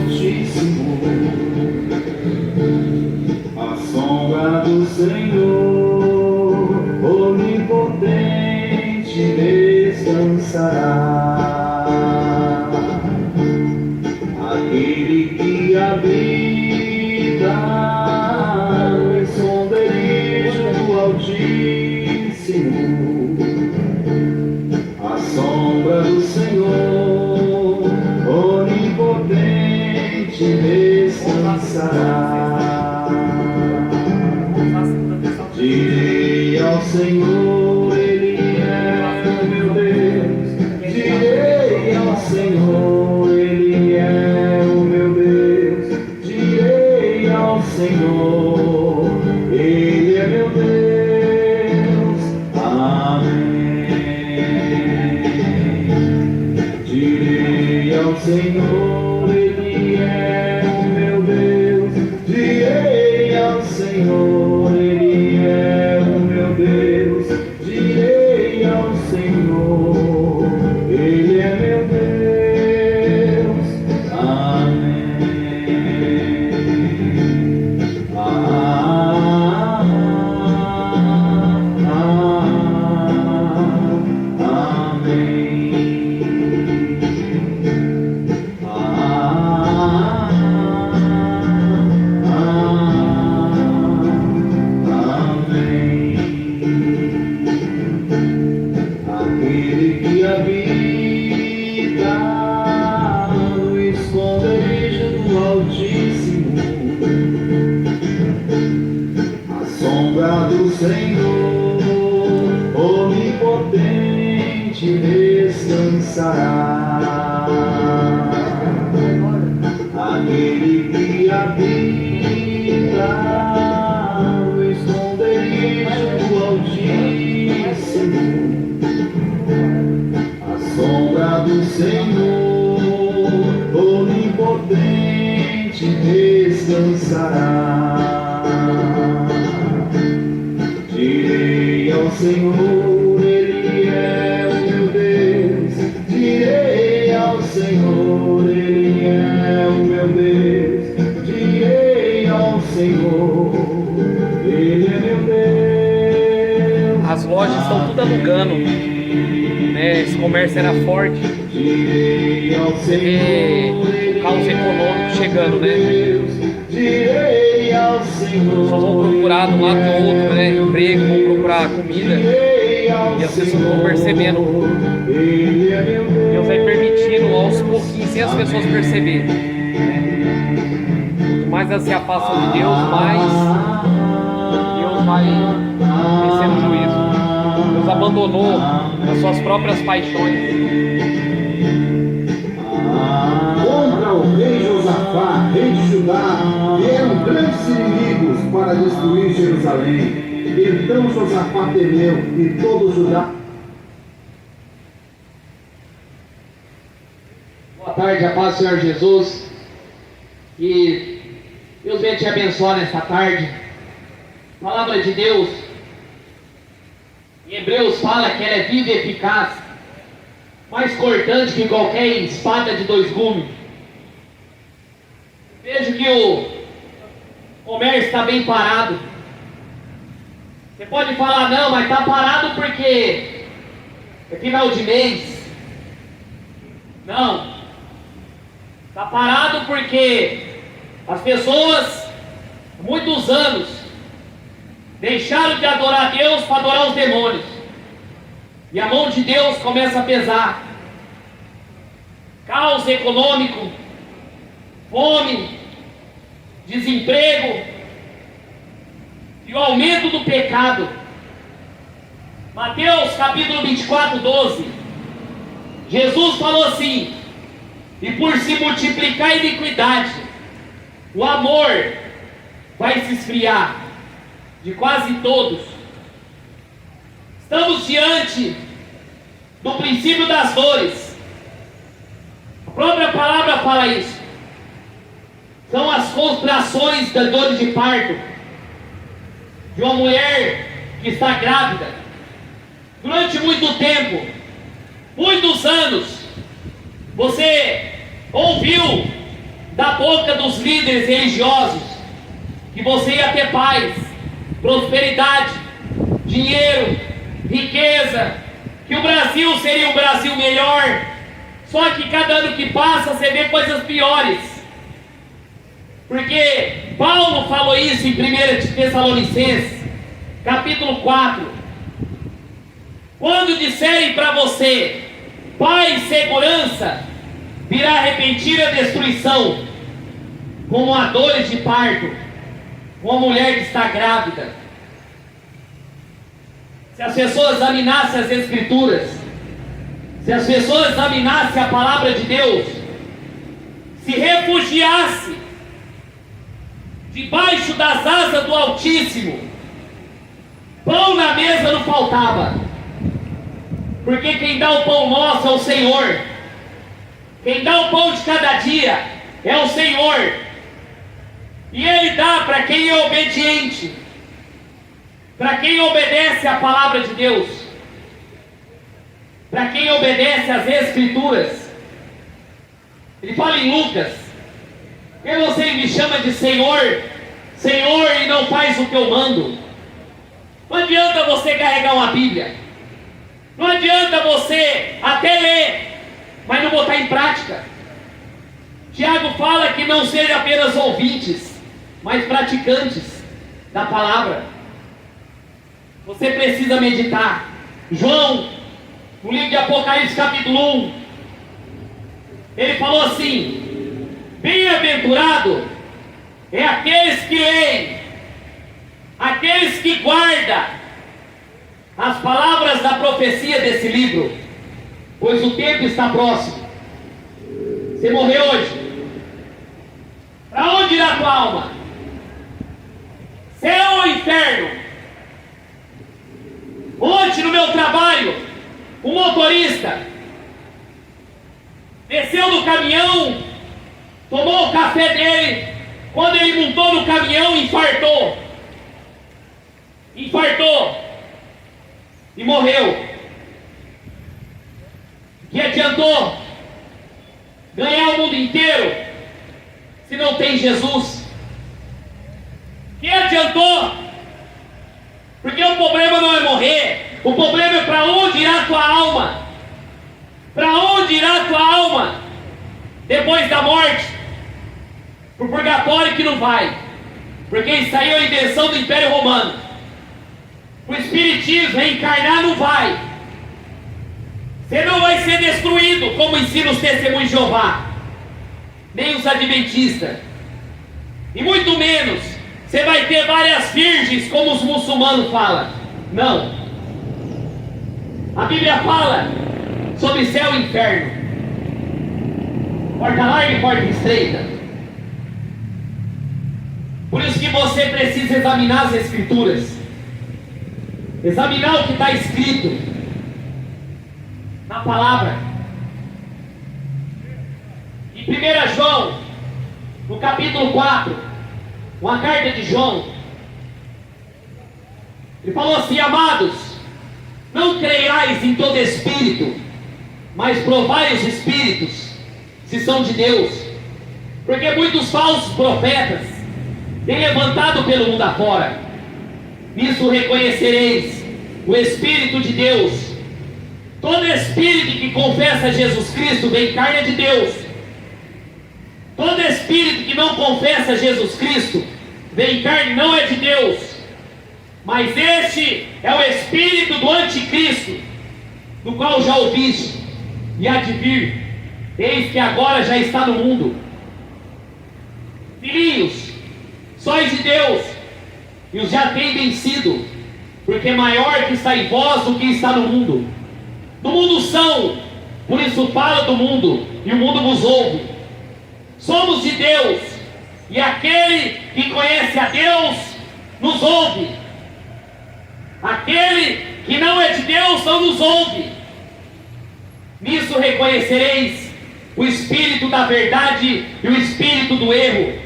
Altíssimo, a sombra do Senhor onipotente descansará. Aquele que habita no esconderijo do Altíssimo, a sombra do Senhor onipotente descansará. Direi ao Senhor, Ele é o meu Deus. Direi ao Senhor, Ele é o meu Deus. Direi ao Senhor, Ele é meu Deus. Amém. Direi ao Senhor, Ele é o meu Deus. Direi ao Senhor, Ele é o meu Deus. Direi ao Senhor, Ele é meu Deus. Amém. Aquele que habita no esconderijo do Altíssimo, a sombra do Senhor onipotente descansará. Aquele que habita no esconderijo do Altíssimo, a sombra do Senhor onipotente descansará. Direi ao Senhor, Ele é o meu Deus. Direi ao Senhor, Ele é o meu Deus. Direi ao Senhor, Ele é meu Deus. As lojas estão tudo alugando, né? Esse comércio era forte. Você vê o caos econômico chegando, né? As pessoas vão procurar de um lado do outro, né? Emprego, vão procurar comida. E as pessoas vão percebendo. Deus vai permitindo aos pouquinhos, sem as pessoas perceberem, né? Quanto mais elas se afastam de Deus, mais Deus vai descendo juízo. Deus abandonou as suas próprias paixões. Contra o rei Josafá, rei de Judá, vieram grandes inimigos para destruir Jerusalém. Então Josafá temeu e todo Judá. Boa tarde, a paz do Senhor Jesus. E Deus venha te abençoar nesta tarde. Palavra de Deus, em Hebreus fala que ela é viva e eficaz, mais cortante que qualquer espada de dois gumes. Vejo que o comércio está bem parado. Você pode falar, não, mas está parado porque é final de mês. Não. Está parado porque as pessoas, há muitos anos, deixaram de adorar Deus para adorar os demônios. E a mão de Deus começa a pesar. Caos econômico, fome, desemprego e o aumento do pecado. Mateus capítulo 24, 12. Jesus falou assim: e por se multiplicar a iniquidade, o amor vai se esfriar de quase todos. Estamos diante do princípio das dores. A própria palavra fala isso. São as contrações das dores de parto de uma mulher que está grávida. Durante muito tempo, muitos anos, você ouviu da boca dos líderes religiosos que você ia ter paz, prosperidade, dinheiro, riqueza, que o Brasil seria um Brasil melhor. Só que cada ano que passa você vê coisas piores. Porque Paulo falou isso em 1 Tessalonicenses, capítulo 4. Quando disserem para você paz e segurança, virá repentina destruição, como a dores de parto, como a mulher que está grávida. Se as pessoas examinassem as Escrituras, se as pessoas examinassem a palavra de Deus, se refugiassem debaixo das asas do Altíssimo, pão na mesa não faltava, porque quem dá o pão nosso é o Senhor, quem dá o pão de cada dia é o Senhor, e Ele dá para quem é obediente, para quem obedece à palavra de Deus, para quem obedece às Escrituras. Ele fala em Lucas: que você me chama de Senhor, Senhor, e não faz o que eu mando. Não adianta você carregar uma Bíblia, não adianta você até ler, mas não botar em prática. Tiago fala que não sejam apenas ouvintes, mas praticantes da palavra. Você precisa meditar. João, no livro de Apocalipse capítulo 1, ele falou assim: bem-aventurado é aqueles que leem, aqueles que guardam as palavras da profecia desse livro, pois o tempo está próximo. Você morreu hoje, para onde irá a tua alma? Céu ou inferno? Ontem no meu trabalho, o motorista desceu do caminhão, tomou o café dele, quando ele montou no caminhão, infartou e morreu. Que adiantou ganhar o mundo inteiro se não tem Jesus? Que adiantou? Porque o problema não é morrer, o problema é para onde irá a tua alma. Para onde irá a tua alma depois da morte? Para o purgatório que não vai, porque isso aí é a invenção do Império Romano. O Espiritismo, reencarnar, não vai. Você não vai ser destruído, como ensinam os testemunhos de Jeová, nem os adventistas, e muito menos você vai ter várias virgens, como os muçulmanos falam. Não. A Bíblia fala sobre céu e inferno, porta larga e porta estreita. Por isso que você precisa examinar as Escrituras, examinar o que está escrito na palavra. Em 1 João, no capítulo 4, uma carta de João, ele falou assim: amados, não creiais em todo espírito, mas provai os espíritos, se são de Deus, porque muitos falsos profetas têm levantado pelo mundo afora. Nisso reconhecereis o Espírito de Deus. Todo espírito que confessa Jesus Cristo vem carne de Deus. Todo espírito que não confessa Jesus Cristo vem carne, não é de Deus. Mas este é o espírito do anticristo, do qual já ouviste e há de vir, eis que agora já está no mundo. Filhinhos, sois de Deus, e os já tem vencido, porque maior que está em vós do que está no mundo. Do mundo são, por isso fala do mundo, e o mundo vos ouve. Somos de Deus, e aquele que conhece a Deus nos ouve. Aquele que não é de Deus não nos ouve. Nisso reconhecereis o espírito da verdade e o espírito do erro.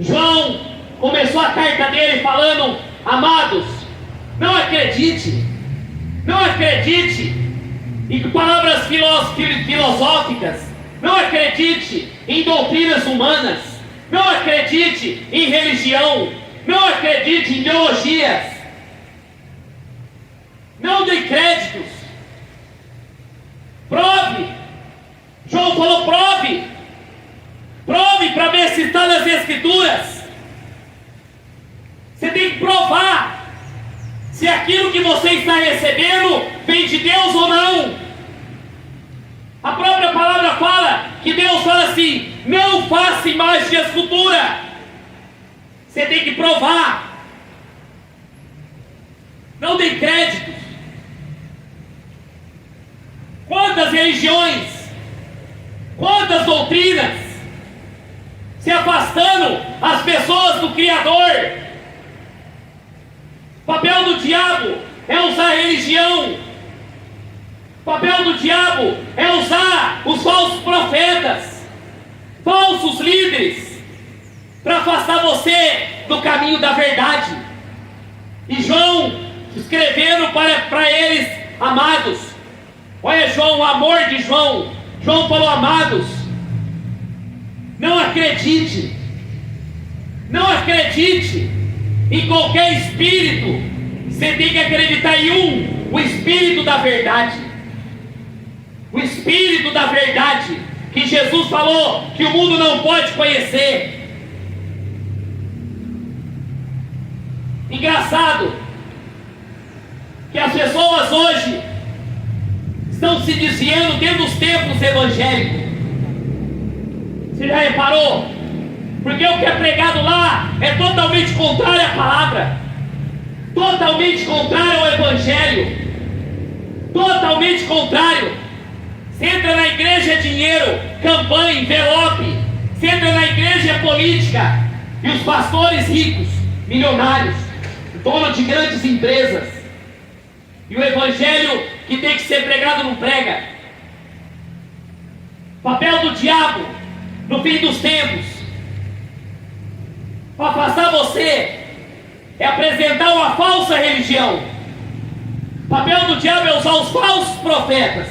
João começou a carta dele falando: amados, não acredite em palavras filosóficas, Não acredite em doutrinas humanas. Não acredite em religião. Não acredite em ideologias. Não dê créditos. Prove. João falou: prove. Prove para ver se está nas Escrituras. Você tem que provar se aquilo que você está recebendo vem de Deus ou não. A própria palavra fala que Deus fala assim: não faça imagem de escultura. Você tem que provar. Não dê créditos. Quantas religiões, quantas doutrinas se afastando as pessoas do Criador. O papel do diabo é usar a religião. O papel do diabo é usar os falsos profetas, falsos líderes, para afastar você do caminho da verdade. E João escrevendo para eles: amados. Olha João, o amor de João. João falou: amados, não acredite. Não acredite em qualquer espírito. Você tem que acreditar em o Espírito da verdade. O Espírito da verdade, que Jesus falou que o mundo não pode conhecer. Engraçado que as pessoas hoje estão se desviando dentro dos templos evangélicos. Você já reparou? Porque o que é pregado lá é totalmente contrário à palavra, totalmente contrário ao Evangelho, totalmente contrário. Você entra na igreja é dinheiro, campanha, envelope. Você entra na igreja é política. E os pastores ricos, milionários, donos de grandes empresas. E o Evangelho que tem que ser pregado não prega. O papel do diabo no fim dos tempos, para afastar você, é apresentar uma falsa religião. O papel do diabo é usar os falsos profetas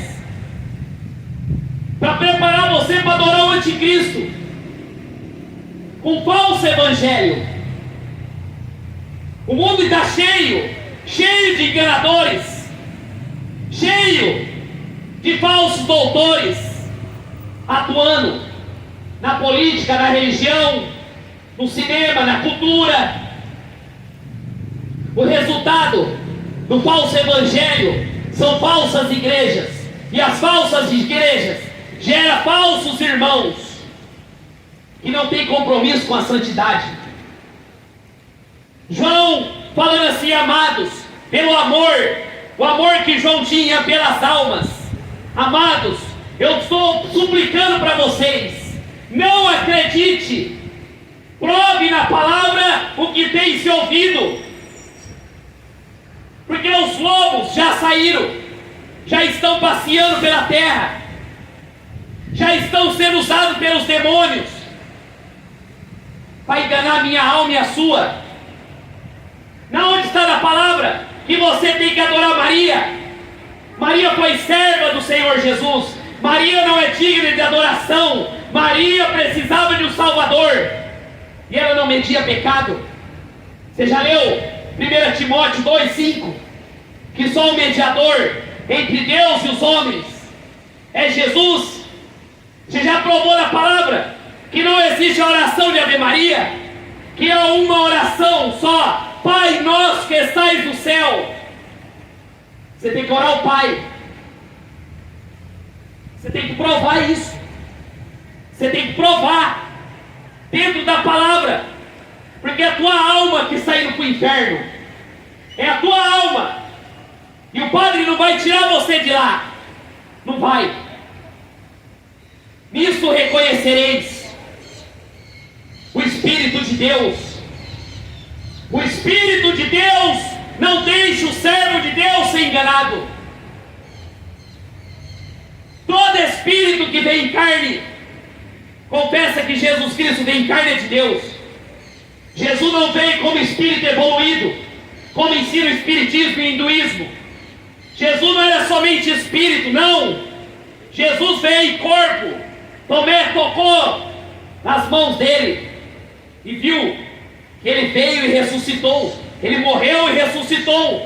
para preparar você para adorar o anticristo, um falso evangelho. O mundo está cheio de enganadores, cheio de falsos doutores, atuando na política, na religião, no cinema, na cultura. O resultado do falso evangelho são falsas igrejas, e as falsas igrejas geram falsos irmãos que não têm compromisso com a santidade. João falando assim: amados, pelo amor, o amor que João tinha pelas almas, amados, eu estou suplicando para vocês, não acredite, prove na palavra o que tem se ouvido, porque os lobos já saíram, já estão passeando pela terra, já estão sendo usados pelos demônios para enganar a minha alma e a sua. Na onde está na palavra que você tem que adorar Maria? Maria foi serva do Senhor Jesus. Maria não é digna de adoração. Maria precisava de um Salvador, e ela não media pecado. Você já leu 1 Timóteo 2,5? Que só o mediador entre Deus e os homens é Jesus. Você já provou na palavra que não existe a oração de Ave Maria, que é uma oração só: Pai nosso que estais no céu. Você tem que orar ao Pai. Você tem que provar isso. Você tem que provar dentro da palavra, porque é a tua alma que está indo para o inferno. É a tua alma. E o Padre não vai tirar você de lá. Não vai. Nisso reconhecereis o Espírito de Deus. O Espírito de Deus não deixa o servo de Deus ser enganado. Todo espírito que vem em carne confessa que Jesus Cristo vem em carne de Deus. Jesus não veio como espírito evoluído, como ensina o espiritismo e o hinduísmo. Jesus não era somente espírito, não. Jesus veio em corpo, Tomé tocou nas mãos dele e viu que ele veio e ressuscitou. Ele morreu e ressuscitou.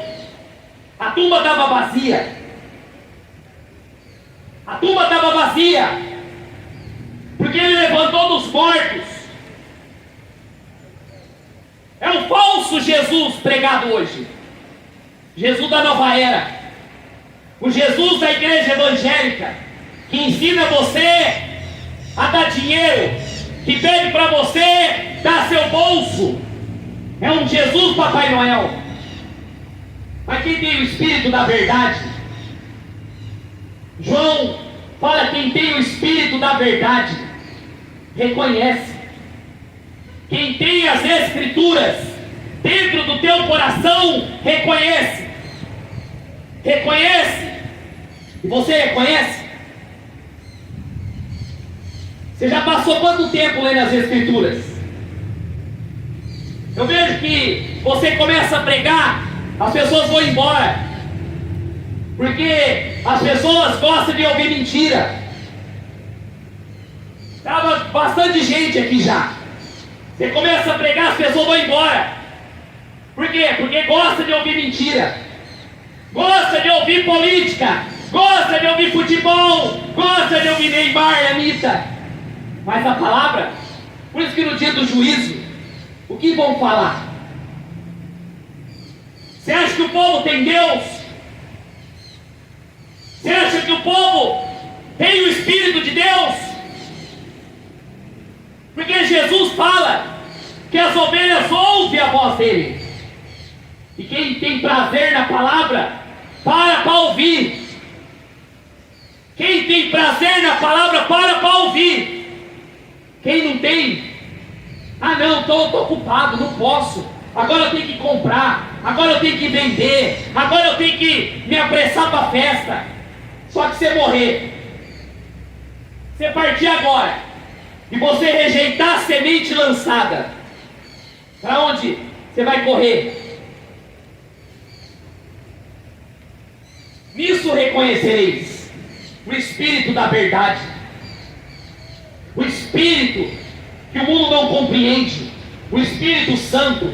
A tumba estava vazia. A tumba estava vazia, porque ele levantou dos mortos. É um falso Jesus pregado hoje. Jesus da nova era. O Jesus da igreja evangélica, que ensina você a dar dinheiro, que pede para você dar seu bolso. É um Jesus Papai Noel. Mas quem tem o Espírito da verdade, João fala, quem tem o Espírito da verdade reconhece. Quem tem as Escrituras dentro do teu coração reconhece. Reconhece. E você reconhece? Você já passou quanto tempo lendo as Escrituras? Eu vejo que você começa a pregar, as pessoas vão embora, porque as pessoas gostam de ouvir mentira. Estava bastante gente aqui já. Você começa a pregar, as pessoas vão embora. Por quê? Porque gosta de ouvir mentira, gosta de ouvir política, gosta de ouvir futebol, gosta de ouvir Neymar e Anitta. Mas a palavra, por isso que no dia do juízo, o que vão falar? Você acha que o povo tem Deus? Você acha que o povo tem o Espírito de Deus? Porque Jesus fala que as ovelhas ouvem a voz dele. E quem tem prazer na palavra, para ouvir. Quem tem prazer na palavra, para ouvir. Quem não tem, não, estou ocupado, não posso. Agora eu tenho que comprar, agora eu tenho que vender, agora eu tenho que me apressar para a festa. Só que você morrer, você partir agora, e você rejeitar a semente lançada, para onde você vai correr? Nisso reconhecereis o Espírito da verdade, o Espírito que o mundo não compreende, o Espírito Santo.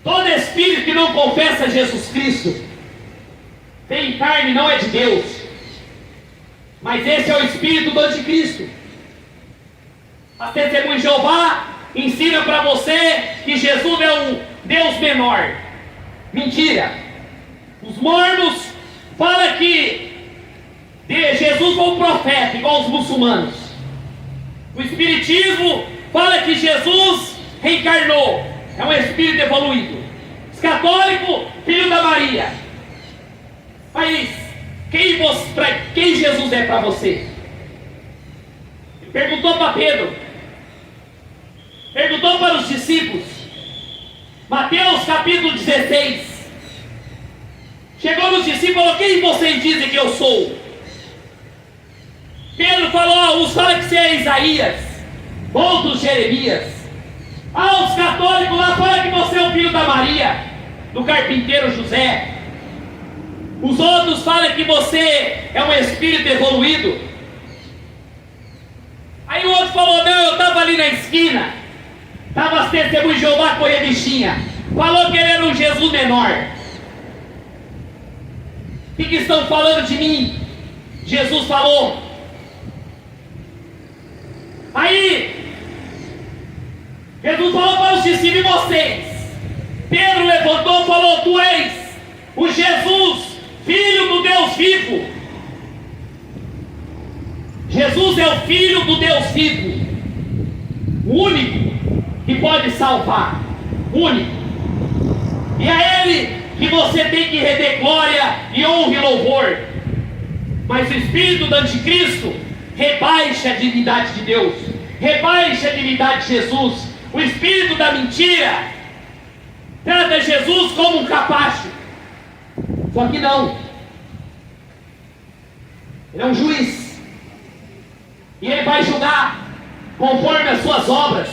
Todo espírito que não confessa Jesus Cristo tem carne, não é de Deus. Mas esse é o espírito do anticristo. A Testemunha de Jeová ensina para você que Jesus é um Deus menor. Mentira. Os mormons falam que Jesus foi um profeta, igual os muçulmanos. O Espiritismo fala que Jesus reencarnou, é um espírito evoluído. Os católicos, filho da Maria. Mas quem Jesus é para você? Ele perguntou para Pedro, perguntou para os discípulos. Mateus capítulo 16. Chegou nos discípulos e falou: quem vocês dizem que eu sou? Pedro falou: uns falam que você é Isaías, outros Jeremias. Os católicos lá falam que você é o filho da Maria, do carpinteiro José. Os outros falam que você é um espírito evoluído. Aí o outro falou: não, eu estava ali na esquina, estava as Testemunhas de Jeová com a revistinha, falou que ele era um Jesus menor. O que estão falando de mim? Jesus falou. Aí Jesus falou para os discípulos: e vocês? Pedro levantou e falou: tu és o Jesus, Filho do Deus vivo. Jesus é o Filho do Deus vivo, o único que pode salvar, único. E é Ele que você tem que render glória e honra e louvor. Mas o espírito do anticristo rebaixa a divindade de Deus, rebaixa a divindade de Jesus. O espírito da mentira trata Jesus como um capacho. Só que não. Ele é um juiz, e ele vai julgar conforme as suas obras.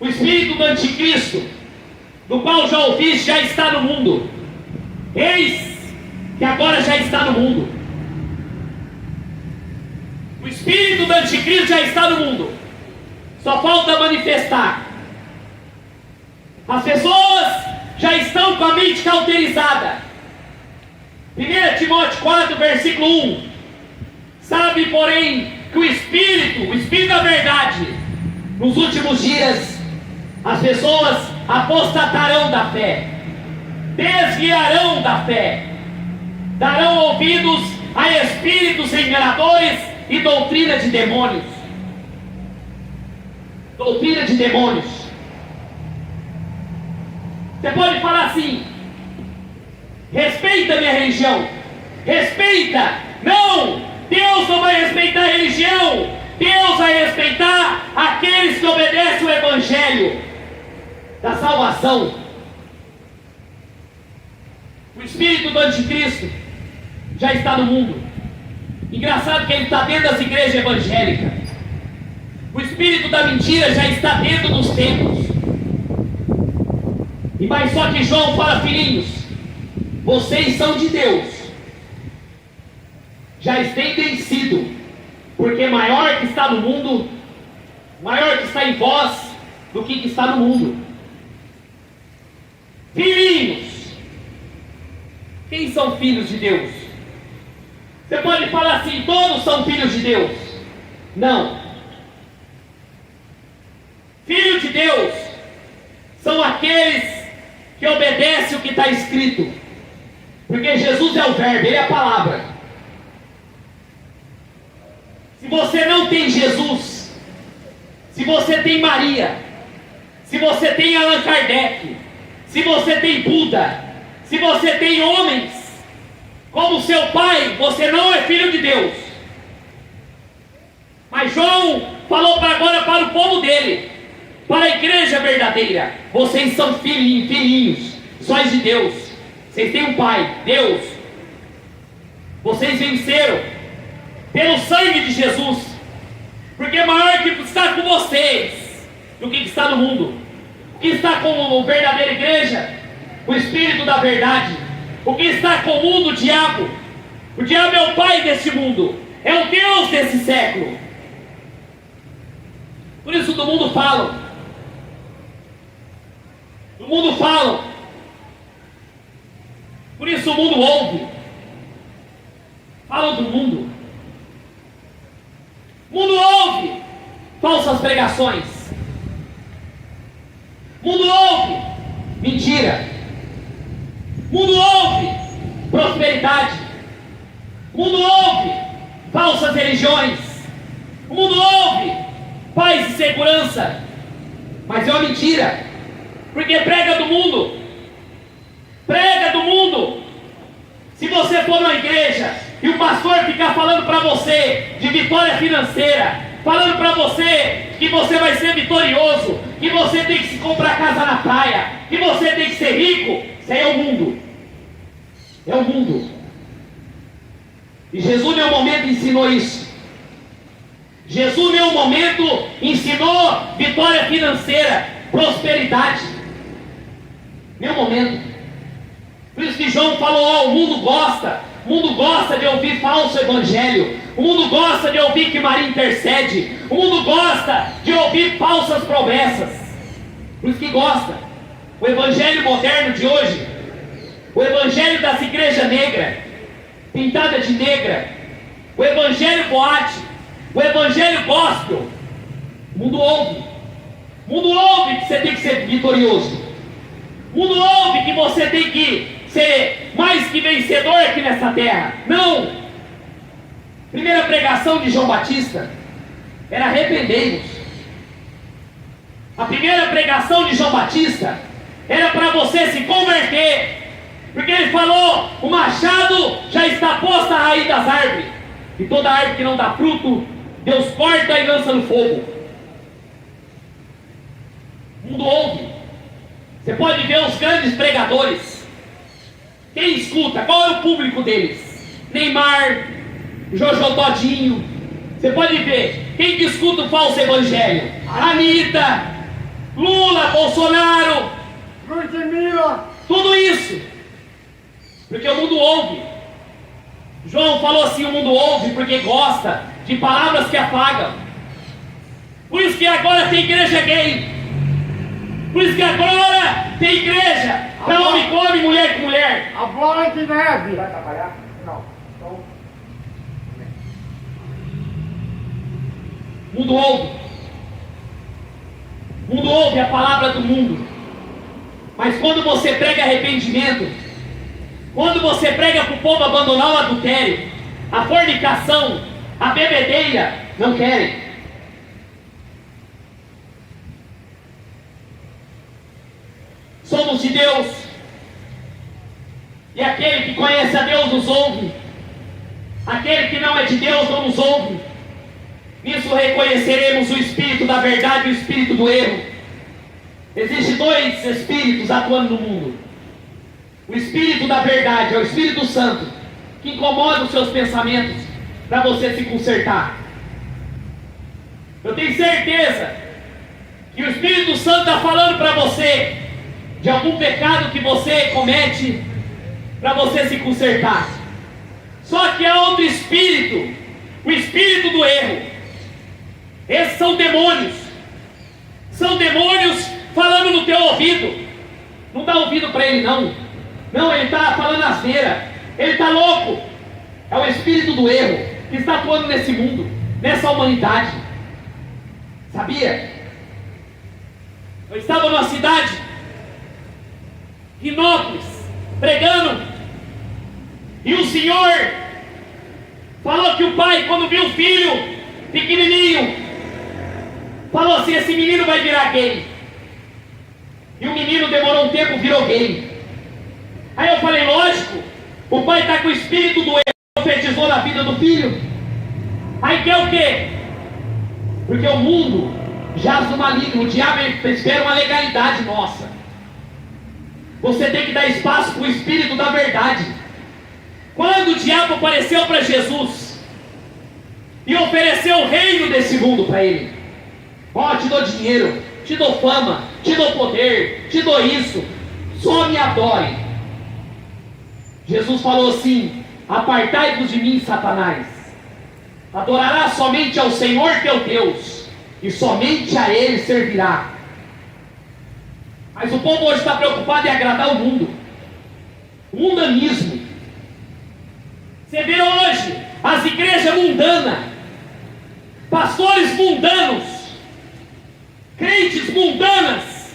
O espírito do anticristo, do qual já ouviste, já está no mundo. Eis que agora já está no mundo. O espírito do anticristo já está no mundo. Só falta manifestar. As pessoas já estão com a mente cauterizada. 1 Timóteo 4, versículo 1. Sabe, porém, que o Espírito da verdade, nos últimos dias, as pessoas apostatarão da fé, desviarão da fé, darão ouvidos a espíritos enganadores e doutrina de demônios. Doutrina de demônios. Você pode falar assim: respeita a minha religião. Respeita. Não! Deus não vai respeitar a religião. Deus vai respeitar aqueles que obedecem o Evangelho da salvação. O espírito do anticristo já está no mundo. Engraçado que ele está dentro das igrejas evangélicas. O espírito da mentira já está dentro dos templos. E mais só que João fala: filhinhos, vocês são de Deus. Já têm sido, porque maior que está no mundo, maior que está em vós, do que está no mundo. Filhinhos, quem são filhos de Deus? Você pode falar assim: todos são filhos de Deus. Não. Filhos de Deus são aqueles que obedecem o que está escrito, porque Jesus é o verbo, Ele é a palavra. Se você não tem Jesus, se você tem Maria, se você tem Allan Kardec, se você tem Buda, se você tem homens como seu pai, você não é filho de Deus. Mas João falou agora para o povo dele, para a igreja verdadeira: vocês são filhinhos, sóis de Deus. Vocês têm um pai, Deus. Vocês venceram pelo sangue de Jesus, porque maior que está com vocês do que está no mundo. O que está com a verdadeira igreja? O Espírito da verdade. O que está com o mundo? O diabo. O diabo é o pai desse mundo, é o Deus desse século. Por isso do mundo falam. Do mundo falam. Por isso o mundo ouve. Falam do mundo. O mundo ouve falsas pregações. O mundo ouve mentira. O mundo ouve prosperidade. O mundo ouve falsas religiões. O mundo ouve paz e segurança. Mas é uma mentira, porque prega do mundo. Prega do mundo. Se você for numa igreja e o pastor ficar falando para você de vitória financeira, falando para você que você vai ser vitorioso, que você tem que se comprar casa na praia, que você tem que ser rico, isso aí é o mundo. É o mundo. E Jesus, em nenhum momento, ensinou isso. Jesus, em nenhum momento, ensinou vitória financeira, prosperidade. Em nenhum momento. Por isso que João falou: o mundo gosta de ouvir falso evangelho. O mundo gosta de ouvir que Maria intercede. O mundo gosta de ouvir falsas promessas. Por isso que gosta. O evangelho moderno de hoje, o evangelho das igrejas negras, pintada de negra, o evangelho boate, o evangelho gospel, o mundo ouve. O mundo ouve que você tem que ser vitorioso. O mundo ouve que você tem que ser mais que vencedor aqui nessa terra. Não! Primeira pregação de João Batista era: arrependei-vos. A primeira pregação de João Batista era para você se converter, porque ele falou: o machado já está posto à raiz das árvores, e toda árvore que não dá fruto, Deus corta e lança no fogo. O mundo ouve. Você pode ver os grandes pregadores. Quem escuta? Qual é o público deles? Neymar, Jojo Todinho. Você pode ver quem que escuta o falso evangelho: Anitta, Lula, Bolsonaro, tudo isso. Porque o mundo ouve. João falou assim: o mundo ouve porque gosta de palavras que apagam. Por isso que agora tem igreja gay. Por isso que agora tem igreja para homem com homem, mulher com mulher. A bola de neve. Vai trabalhar? Não. Então... O mundo ouve. O mundo ouve a palavra do mundo. Mas quando você prega arrependimento, quando você prega para o povo abandonar o adultério, a fornicação, a bebedeira, não querem. Somos de Deus, e aquele que conhece a Deus nos ouve, aquele que não é de Deus não nos ouve. Nisso reconheceremos o espírito da verdade e o espírito do erro. Existem dois espíritos atuando no mundo. O espírito da verdade é o Espírito Santo, que incomoda os seus pensamentos para você se consertar. Eu tenho certeza que o Espírito Santo está falando para você de algum pecado que você comete para você se consertar. Só que há outro espírito, o espírito do erro. Esses são demônios. São demônios falando no teu ouvido. Não dá ouvido para ele não. Não, ele está falando asneira. Ele está louco. É o espírito do erro que está atuando nesse mundo, nessa humanidade. Sabia? Eu estava numa cidade, Rinópolis, pregando, e o Senhor falou que o pai, quando viu o filho pequenininho, falou assim: esse menino vai virar gay. E o menino demorou um tempo, virou gay. Aí eu falei: lógico, o pai está com o espírito do erro, profetizou na vida do filho. Aí quer o quê? Porque o mundo jaz no maligno, o diabo espera uma legalidade nossa. Você tem que dar espaço para o espírito da verdade. Quando o diabo apareceu para Jesus e ofereceu o reino desse mundo para ele: ó, te dou dinheiro, te dou fama, te dou poder, te dou isso, só me adore. Jesus falou assim: apartai-vos de mim, Satanás. Adorarás somente ao Senhor teu Deus, e somente a Ele servirá. Mas o povo hoje está preocupado em agradar o mundo. O mundanismo. Você vê hoje as igrejas mundanas, pastores mundanos, crentes mundanas,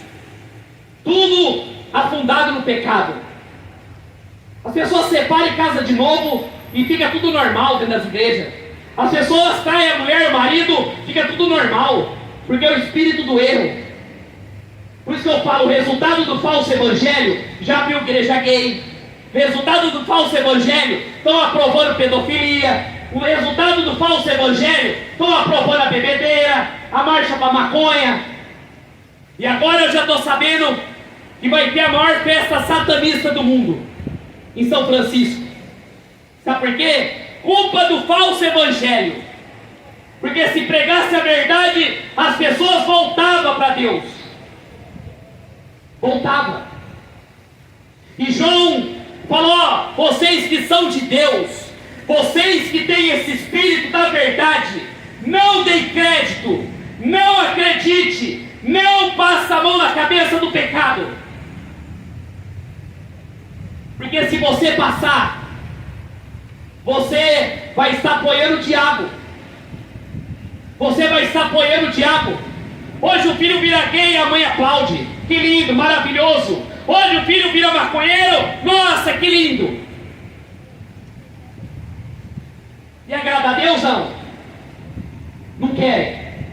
tudo afundado no pecado. As pessoas separam em casa de novo e fica tudo normal dentro das igrejas. As pessoas traem a mulher e o marido, fica tudo normal, porque é o espírito do erro. Por isso que eu falo, o resultado do falso evangelho, já viu igreja gay, resultado do falso evangelho, estão aprovando pedofilia, o resultado do falso evangelho, estão aprovando a bebedeira, a marcha para maconha. E agora eu já estou sabendo que vai ter a maior festa satanista do mundo, em São Francisco. Sabe por quê? Culpa do falso evangelho. Porque se pregasse a verdade, as pessoas voltavam para Deus. Voltavam. E João falou: ó, vocês que são de Deus, vocês que têm esse espírito da verdade, não deem crédito, não acredite, não passe a mão na cabeça do pecado. Porque se você passar, você vai estar apoiando o diabo. Você vai estar apoiando o diabo. Hoje o filho vira gay e a mãe aplaude. Que lindo, maravilhoso. Hoje o filho vira maconheiro. Nossa, que lindo. E agrada a Deus, não? Não quer.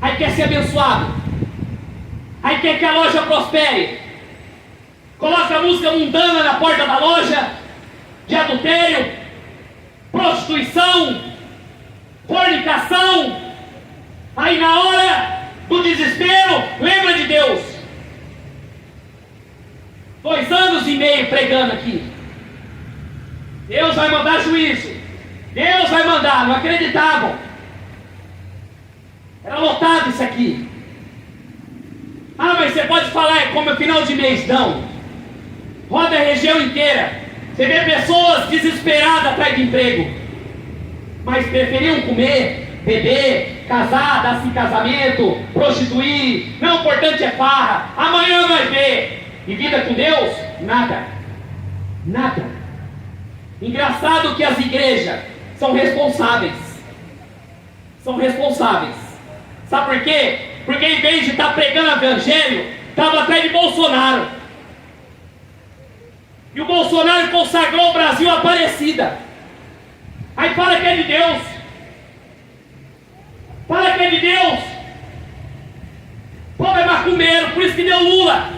Aí quer ser abençoado. Aí quer que a loja prospere. Coloca a música mundana na porta da loja, de adultério, prostituição, fornicação. Aí na hora do desespero, lembra de Deus. 2 anos e meio pregando aqui. Deus vai mandar juízo. Deus vai mandar, não acreditavam. Era lotado isso aqui. Ah, mas você pode falar, é como é final de mês. Não. Roda a região inteira. Você vê pessoas desesperadas atrás de emprego. mas preferiam comer, beber, casar, dar-se em casamento, prostituir. Não, o importante é farra, amanhã vai ver. E vida com Deus? Nada. Nada. Engraçado que as igrejas são responsáveis. São responsáveis. Sabe por quê? Porque em vez de estar pregando o evangelho, estava atrás de Bolsonaro. E o Bolsonaro consagrou o Brasil à Aparecida. Aí fala que é de Deus. Fala que é de Deus. Povo é macumbeiro, por isso que deu Lula.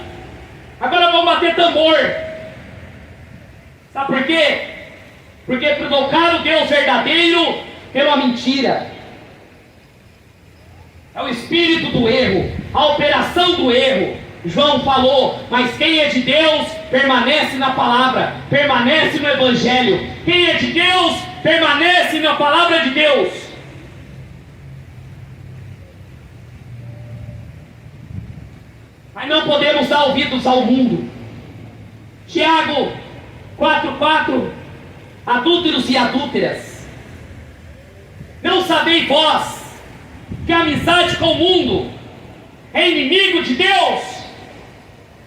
Agora vão bater tambor. Sabe por quê? Porque trocaram o Deus verdadeiro pela mentira. É o espírito do erro, a operação do erro. João falou, mas quem é de Deus permanece na palavra, permanece no evangelho. Quem é de Deus permanece na palavra de Deus. Mas não podemos dar ouvidos ao mundo. Tiago 4:4, adúlteros e adúlteras, não sabeis vós que a amizade com o mundo é inimigo de Deus?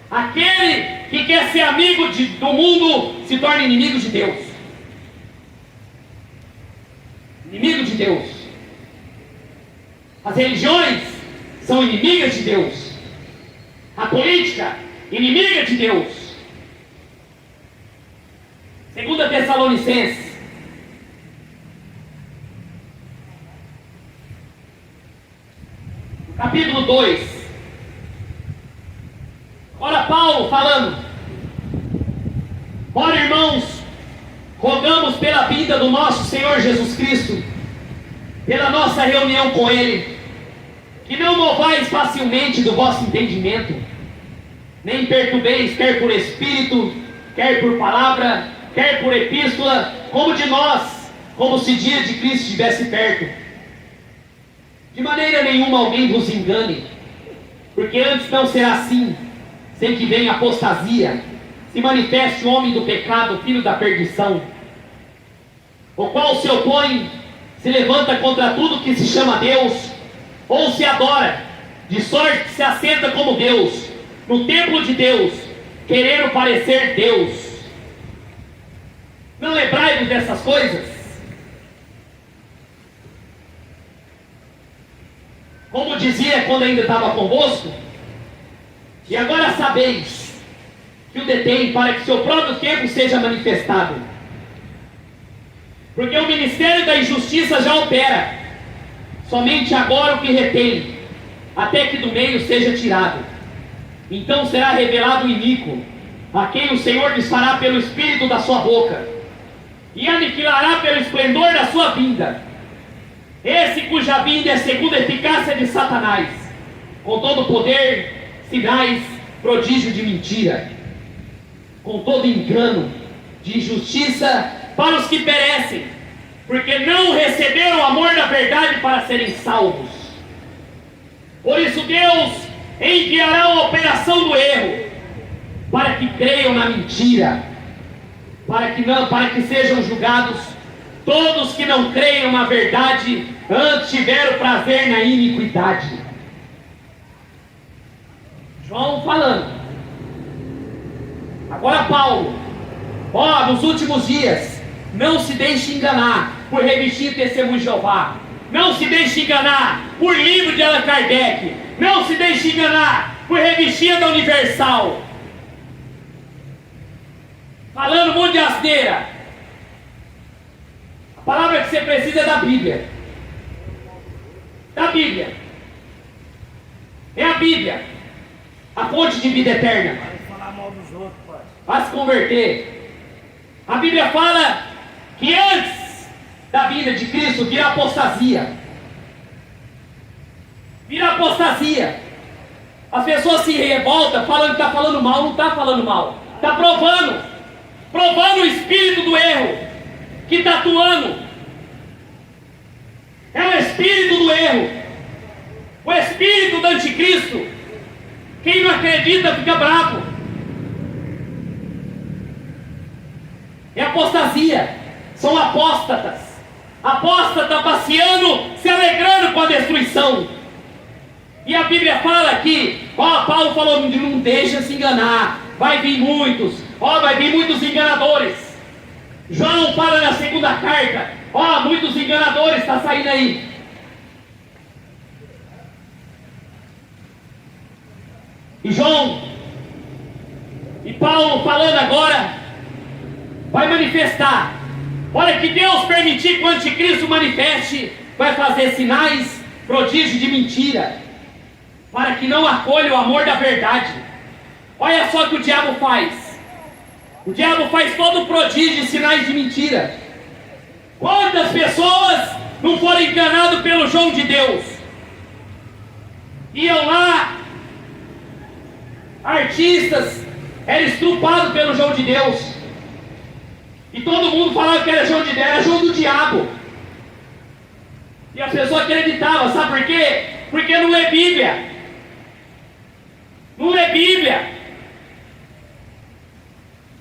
Aquele que quer ser amigo do mundo se torna inimigo de Deus. Inimigo de Deus. As religiões são inimigas de Deus. A política, inimiga de Deus. 2 Tessalonicenses, capítulo 2. Ora, Paulo falando: ora, irmãos, rogamos pela vinda do nosso Senhor Jesus Cristo, pela nossa reunião com Ele, que não movais facilmente do vosso entendimento, nem perturbeis, quer por espírito, quer por palavra, quer por epístola, como de nós, como se dia de Cristo estivesse perto. De maneira nenhuma alguém vos engane, porque antes não será assim, sem que venha apostasia, se manifeste o homem do pecado, filho da perdição, o qual se opõe, se levanta contra tudo que se chama Deus, ou se adora, de sorte que se assenta como Deus, no templo de Deus, querendo parecer Deus. Não lembrai-vos dessas coisas? Como dizia quando ainda estava convosco, e agora sabeis que o detém para que seu próprio tempo seja manifestado. Porque o ministério da injustiça já opera, somente agora o que retém, até que do meio seja tirado. Então será revelado o iníquo, a quem o Senhor desfará pelo espírito da sua boca, e aniquilará pelo esplendor da sua vinda. Esse cuja vinda é segundo a eficácia de Satanás, com todo poder, sinais, prodígio de mentira, com todo engano de injustiça para os que perecem, porque não receberam o amor da verdade para serem salvos. Por isso Deus enviará a operação do erro, para que creiam na mentira, para que sejam julgados todos que não creiam na verdade, antes tiveram prazer na iniquidade. João falando. Agora Paulo: nos últimos dias, não se deixe enganar por revestir testemunho de Jeová. Não se deixe enganar por livro de Allan Kardec. Não se deixe enganar por revistinha da Universal, falando um monte de asneira. A palavra que você precisa é da Bíblia. Da Bíblia. É a Bíblia, a fonte de vida eterna. Falar mal dos outros, pai. Vai se converter. A Bíblia fala que antes da vinda de Cristo virá apostasia. Vira apostasia. As pessoas se revoltam falando que está falando mal. Não está falando mal. Está provando o espírito do erro que está atuando. É o espírito do erro, o espírito do anticristo. Quem não acredita fica bravo. É apostasia. São apóstatas. apóstata passeando, se alegrando com a destruição. E a Bíblia fala que, Paulo falou, não deixa se enganar, vai vir muitos, vai vir muitos enganadores. João fala na segunda carta, muitos enganadores estão saindo aí. E João, e Paulo falando agora, vai manifestar. Olha, que Deus permitir que o anticristo manifeste, vai fazer sinais, prodígios de mentira, para que não acolha o amor da verdade. Olha só o que o diabo faz. O diabo faz todo o prodígio e sinais de mentira. Quantas pessoas não foram enganadas pelo João de Deus? Iam lá, artistas, eram estrupados pelo João de Deus. E todo mundo falava que era João de Deus, era João do diabo. E as pessoas acreditavam, sabe por quê? Porque não lê Bíblia. Não lê Bíblia.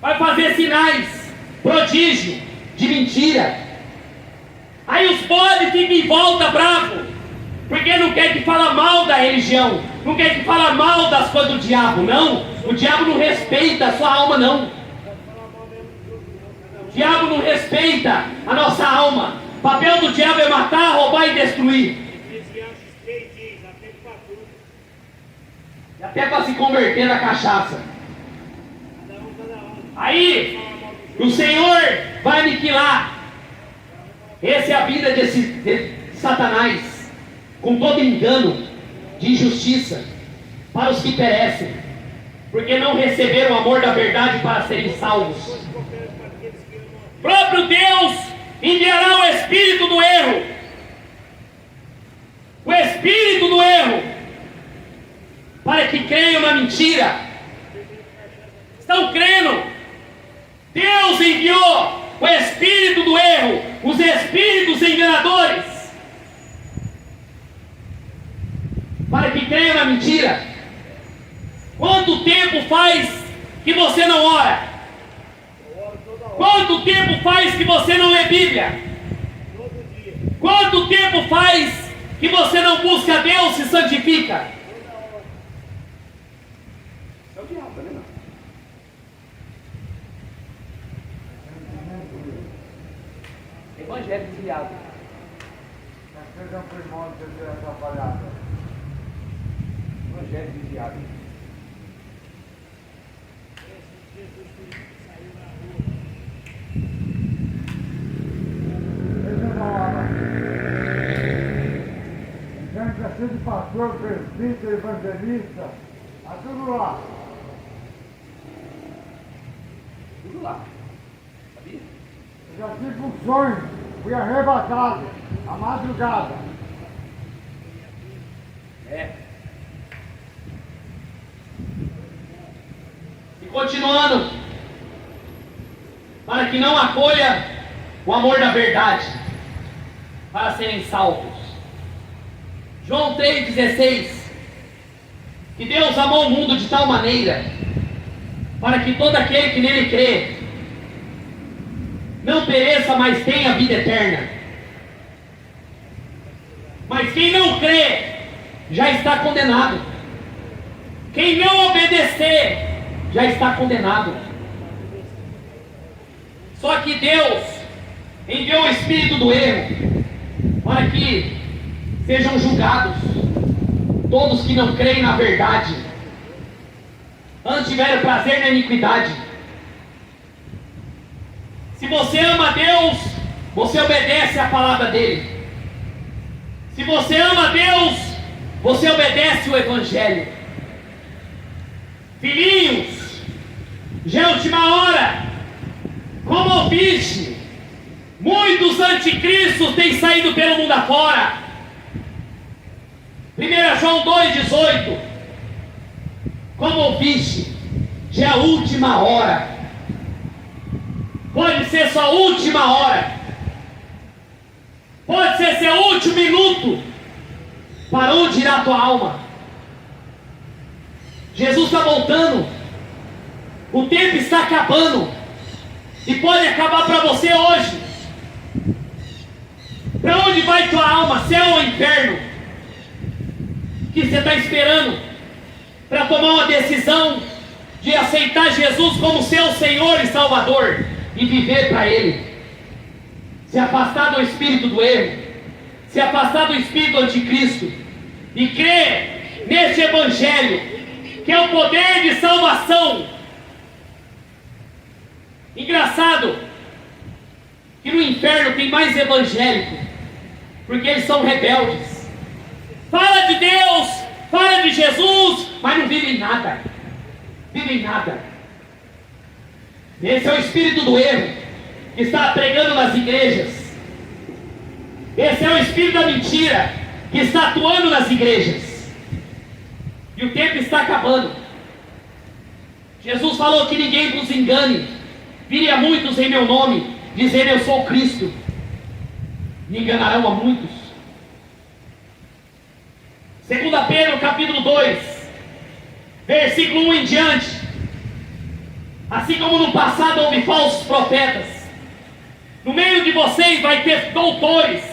Vai fazer sinais, prodígio de mentira. Aí os pobres ficam em volta bravo, porque não quer que fala mal da religião, não quer que fala mal das coisas do diabo. Não, o diabo não respeita a sua alma, não. O diabo não respeita a nossa alma. O papel do diabo é matar, roubar e destruir. E até para se converter na cachaça. Aí o Senhor vai aniquilar. Essa é a vida de Satanás, com todo engano de injustiça para os que perecem, porque não receberam o amor da verdade para serem salvos. Próprio Deus enviará o espírito do erro. O espírito do erro, para que creiam na mentira. Estão crendo? Deus enviou o espírito do erro, os espíritos enganadores, para que creiam na mentira. Quanto tempo faz que você não ora? Quanto tempo faz que você não lê Bíblia? Quanto tempo faz que você não busca a Deus e se santifica? É o diabo, né? Evangelho desviado. Evangelho desviado. Gente assim de pastor, presbítero, evangelista, tá tudo lá. Tudo lá. Sabia? Eu já tive um sonho, fui arrebatado, à madrugada. É. E continuando, para que não acolha o amor da verdade, para serem salvos. João 3,16. Que Deus amou o mundo de tal maneira, para que todo aquele que nele crê não pereça, mas tenha vida eterna. Mas quem não crê já está condenado. Quem não obedecer já está condenado. Só que Deus enviou o espírito do erro para que sejam julgados todos que não creem na verdade, antes tiveram prazer na iniquidade. Se você ama Deus, você obedece à palavra dele. Se você ama Deus, você obedece o Evangelho. Filhinhos, já é última hora. Como ouviste, muitos anticristos têm saído pelo mundo afora. 1 João 2,18. Como ouviste, já é a última hora. Pode ser sua última hora. Pode ser seu último minuto. Para onde irá a tua alma? Jesus está voltando. O tempo está acabando. E pode acabar para você hoje. Para onde vai tua alma? Céu ou inferno? O que você está esperando para tomar uma decisão de aceitar Jesus como seu Senhor e Salvador e viver para Ele? Se afastar do espírito do erro, se afastar do espírito do anticristo e crer neste Evangelho, que é o poder de salvação. Engraçado que no inferno tem mais evangélico, porque eles são rebeldes. Fala de Deus, fala de Jesus, mas não vivem nada. Vivem nada. Esse é o espírito do erro que está pregando nas igrejas. Esse é o espírito da mentira que está atuando nas igrejas. E o tempo está acabando. Jesus falou que ninguém vos engane. Viria muitos em meu nome, dizendo eu sou Cristo. Me enganarão a muitos. 2 Pedro capítulo 2, versículo 1 em diante. Assim como no passado houve falsos profetas, no meio de vocês vai ter doutores,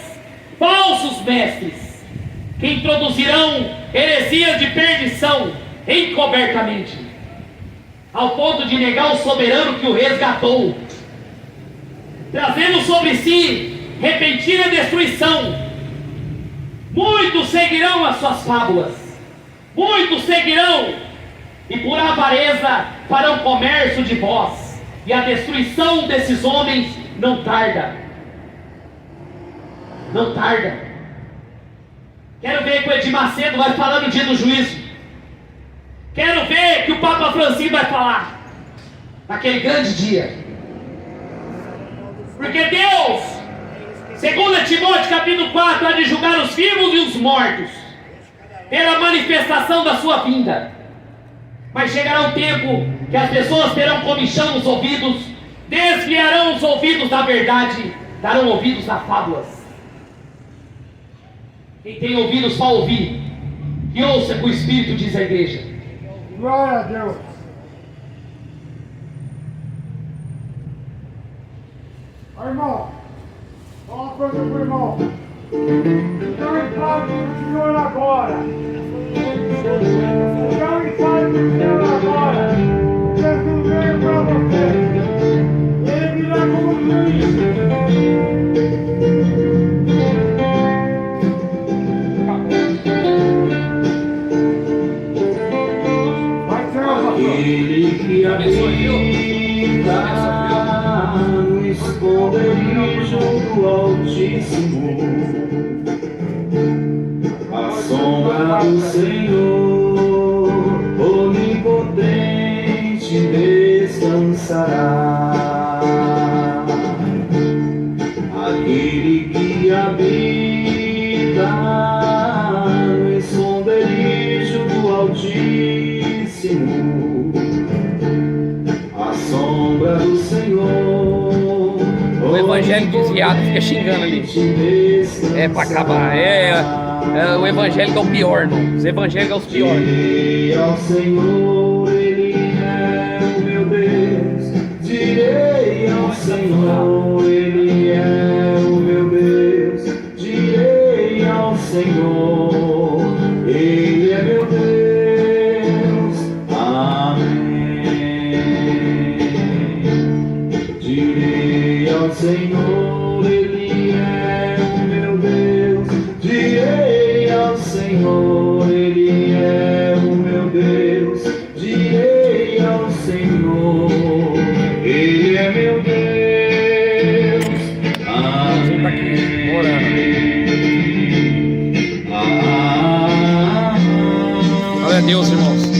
falsos mestres, que introduzirão heresias de perdição encobertamente, ao ponto de negar o soberano que o resgatou, trazendo sobre si repentina destruição. Muitos seguirão as suas fábulas, muitos seguirão, e por avareza farão comércio de vós, e a destruição desses homens não tarda. Não tarda. Quero ver que o Edir Macedo vai falar no dia do juízo. Quero ver que o Papa Francisco vai falar naquele grande dia. Porque Deus, 2 Timóteo capítulo 4, há de julgar os vivos e os mortos pela manifestação da sua vinda. Mas chegará um tempo que as pessoas terão comichão nos ouvidos, desviarão os ouvidos da verdade, darão ouvidos a fábulas. Quem tem ouvidos para ouvir, que ouça o que o Espírito diz à igreja. Glória a Deus. Ó, irmão, fala uma coisa pro irmão. Então ele fala do Senhor agora. Então ele fala do Senhor agora. Jesus veio para você. Ele virá como juiz. Vai ser uma Ele que habita no esconderijo do Altíssimo, a sombra do Senhor onipotente descansará. Aquele que habita no esconderijo do Altíssimo, a sombra do Senhor. O evangelho desviado fica xingando ali. É pra acabar. O evangélico é o pior, irmão. Os evangélicos é os piores. Direi ao Senhor, Ele é o meu Deus. Direi ao Senhor, Ele é o meu Deus. Direi ao Senhor, Ele é meu Deus. Amém. Direi ao Senhor, Ele é o meu Deus. Direi ao Senhor, Ele é o meu Deus. Direi ao Senhor, Ele é meu Deus. Você tá aqui orando. Glória a Deus, irmãos.